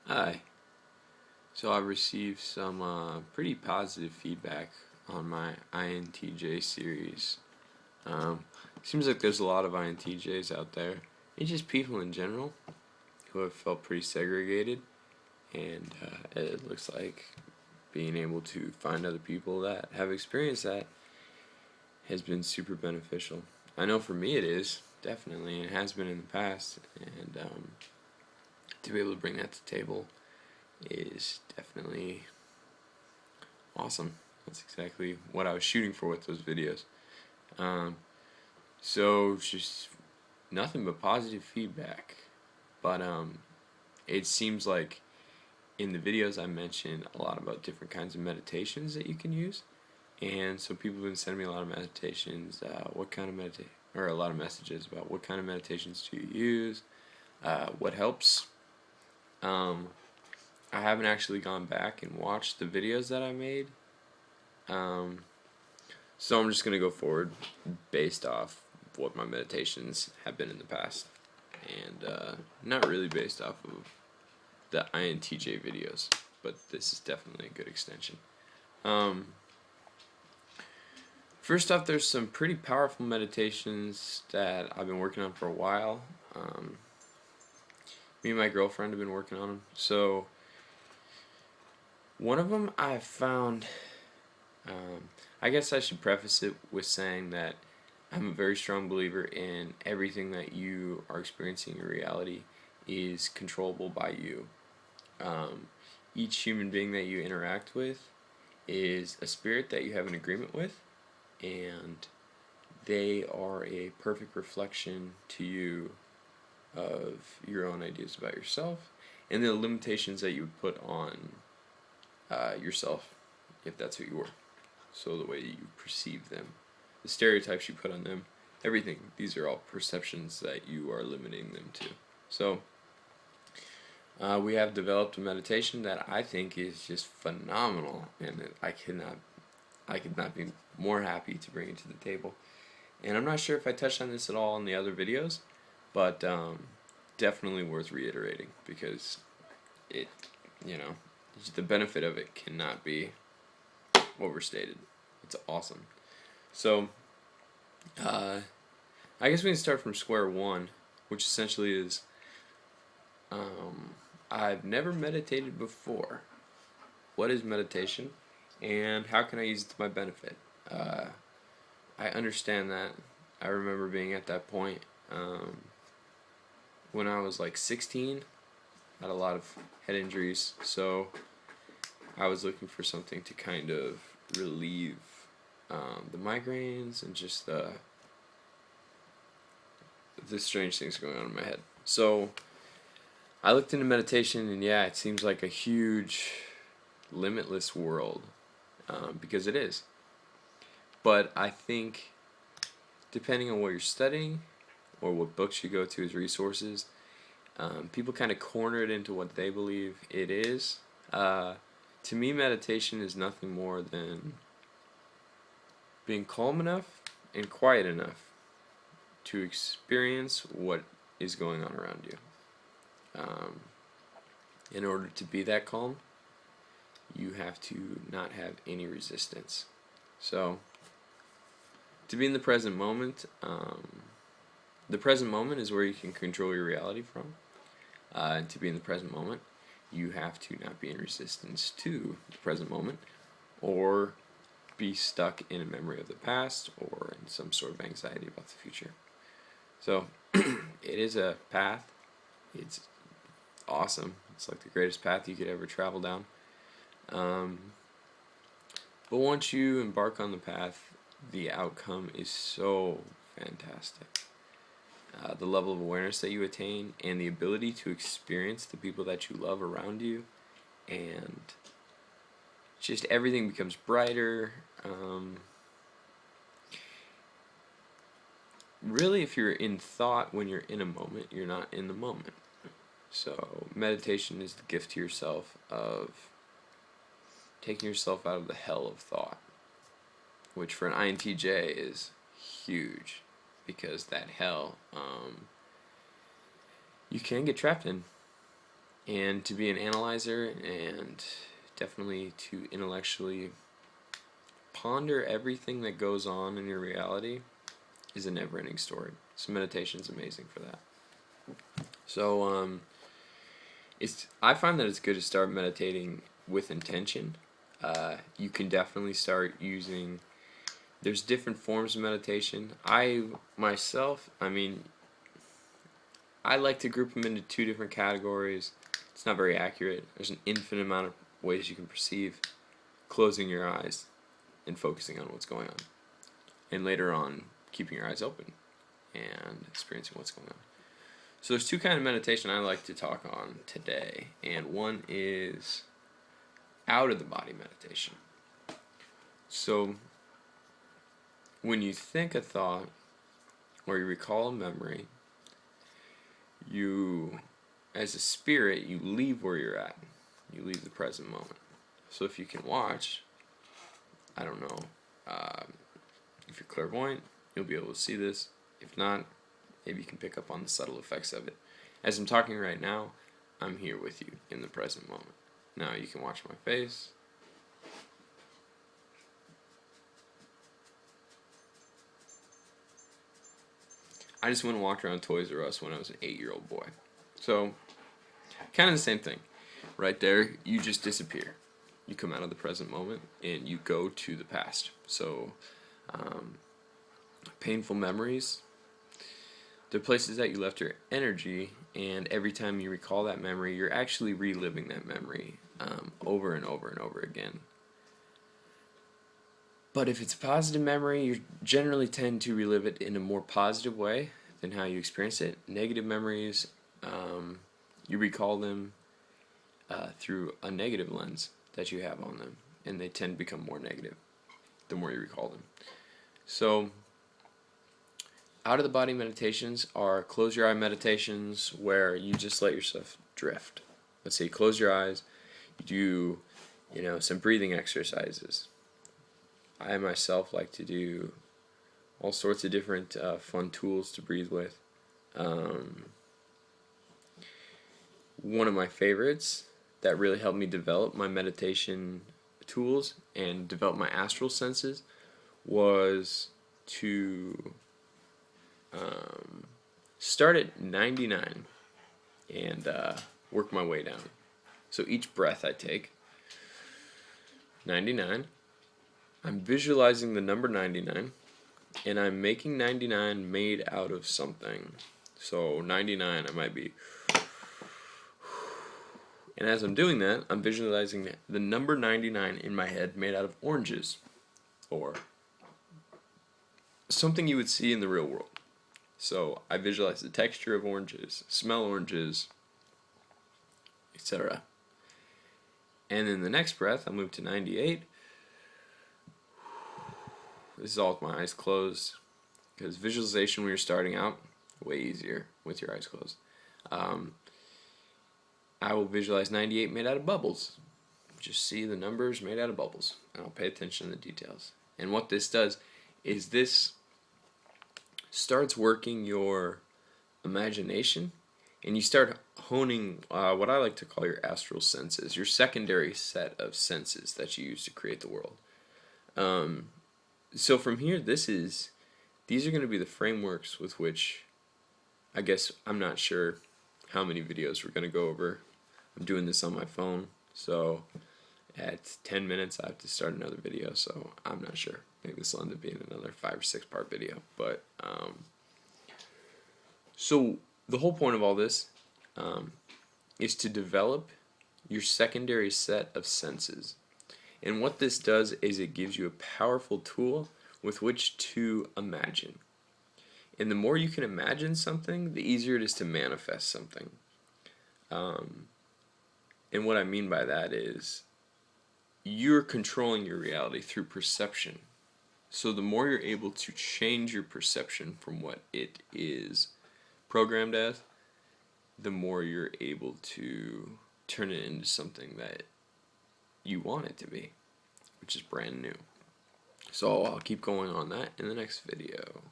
Hi. So I've received some pretty positive feedback on my INTJ series. Um, Seems like there's a lot of INTJs out there, and just people in general who have felt pretty segregated, and it looks like being able to find other people that have experienced that has been super beneficial. I know for me it is, definitely, and it has been in the past, and to be able to bring that to the table is definitely awesome. That's exactly what I was shooting for with those videos. Um, so just nothing but positive feedback. But it seems like in the videos I mentioned a lot about different kinds of meditations that you can use, and so people have been sending me a lot of meditations. What kind of meditation, or a lot of messages about what kind of meditations do you use? What helps? Um, I haven't actually gone back and watched the videos that I made. Um, So I'm just going to go forward based off what my meditations have been in the past. And not really based off of the INTJ videos, but this is definitely a good extension. Um, First off, there's some pretty powerful meditations that I've been working on for a while. Me and my girlfriend have been working on them. So one of them I found, I guess I should preface it with saying that I'm a very strong believer in everything that you are experiencing in reality is controllable by you. Um, each human being that you interact with is a spirit that you have an agreement with, and they are a perfect reflection to you of your own ideas about yourself and the limitations that you would put on yourself if that's who you were. So the way you perceive them, the stereotypes you put on them, everything. These are all perceptions that you are limiting them to. So we have developed a meditation that I think is just phenomenal, and I could not be more happy to bring it to the table. And I'm not sure if I touched on this at all in the other videos, but definitely worth reiterating because it, you know, the benefit of it cannot be overstated. It's awesome. So, I guess we can start from square one, which essentially is I've never meditated before. What is meditation, and how can I use it to my benefit? Uh, I understand that. I remember being at that point when I was like 16. I had a lot of head injuries, so I was looking for something to kind of relieve the migraines and just the strange things going on in my head. So I looked into meditation, and yeah, it seems like a huge, limitless world because it is. But I think, depending on what you're studying or what books you go to as resources, people kind of corner it into what they believe it is. To me, meditation is nothing more than being calm enough and quiet enough to experience what is going on around you. In order to be that calm, you have to not have any resistance. So, to be in the present moment is where you can control your reality from. And to be in the present moment, you have to not be in resistance to the present moment or be stuck in a memory of the past or in some sort of anxiety about the future. So, it is a path. It's awesome. It's like the greatest path you could ever travel down. But once you embark on the path, the outcome is so fantastic. The level of awareness that you attain and the ability to experience the people that you love around you, and just everything becomes brighter. Really, if you're in thought when you're in a moment, you're not in the moment. So meditation is the gift to yourself of taking yourself out of the hell of thought, which for an INTJ is huge, because that hell you can get trapped in. And to be an analyzer and definitely to intellectually ponder everything that goes on in your reality is a never-ending story. So meditation is amazing for that. So I find that it's good to start meditating with intention. You can definitely start using. There's different forms of meditation. I like to group them into two different categories. It's not very accurate. There's an infinite amount of ways you can perceive closing your eyes and focusing on what's going on. And later on, keeping your eyes open and experiencing what's going on. So there's two kinds of meditation I like to talk on today. And one is out of the body meditation. So when you think a thought or you recall a memory, you, as a spirit, you leave where you're at. You leave the present moment. So if you can watch, I don't know, if you're clairvoyant, you'll be able to see this. If not, maybe you can pick up on the subtle effects of it. As I'm talking right now, I'm here with you in the present moment. Now you can watch my face. I just went and walked around Toys R Us when I was an 8-year-old boy. So, kind of the same thing. Right there, you just disappear. You come out of the present moment and you go to the past. So, painful memories, they're places that you left your energy, and every time you recall that memory, you're actually reliving that memory over and over and over again. But if it's a positive memory, you generally tend to relive it in a more positive way than how you experience it. Negative memories, you recall them through a negative lens that you have on them, and they tend to become more negative the more you recall them. So, out of the body meditations are close your eye meditations where you just let yourself drift. Let's say you close your eyes, you do, some breathing exercises. I myself like to do all sorts of different fun tools to breathe with. One of my favorites that really helped me develop my meditation tools and develop my astral senses was to start at 99 and work my way down. So each breath I take, 99, I'm visualizing the number 99, and I'm making 99 made out of something. So 99, I might be... And as I'm doing that, I'm visualizing the number 99 in my head made out of oranges, or something you would see in the real world. So I visualize the texture of oranges, smell oranges, etc. And in the next breath, I'll move to 98. This is all with my eyes closed, because visualization when you're starting out, way easier with your eyes closed. I will visualize 98 made out of bubbles. Just see the numbers made out of bubbles, and I'll pay attention to the details. And what this does is this starts working your imagination, and you start honing what I like to call your astral senses, your secondary set of senses that you use to create the world. So from here, these are going to be the frameworks with which, I guess, I'm not sure how many videos we're going to go over. I'm doing this on my phone, so at 10 minutes I have to start another video, so I'm not sure. Maybe this will end up being another 5 or 6 part video. But, so the whole point of all this is to develop your secondary set of senses. And what this does is it gives you a powerful tool with which to imagine. And the more you can imagine something, the easier it is to manifest something. And what I mean by that is you're controlling your reality through perception. So the more you're able to change your perception from what it is programmed as, the more you're able to turn it into something that you want it to be, which is brand new. So I'll keep going on that in the next video.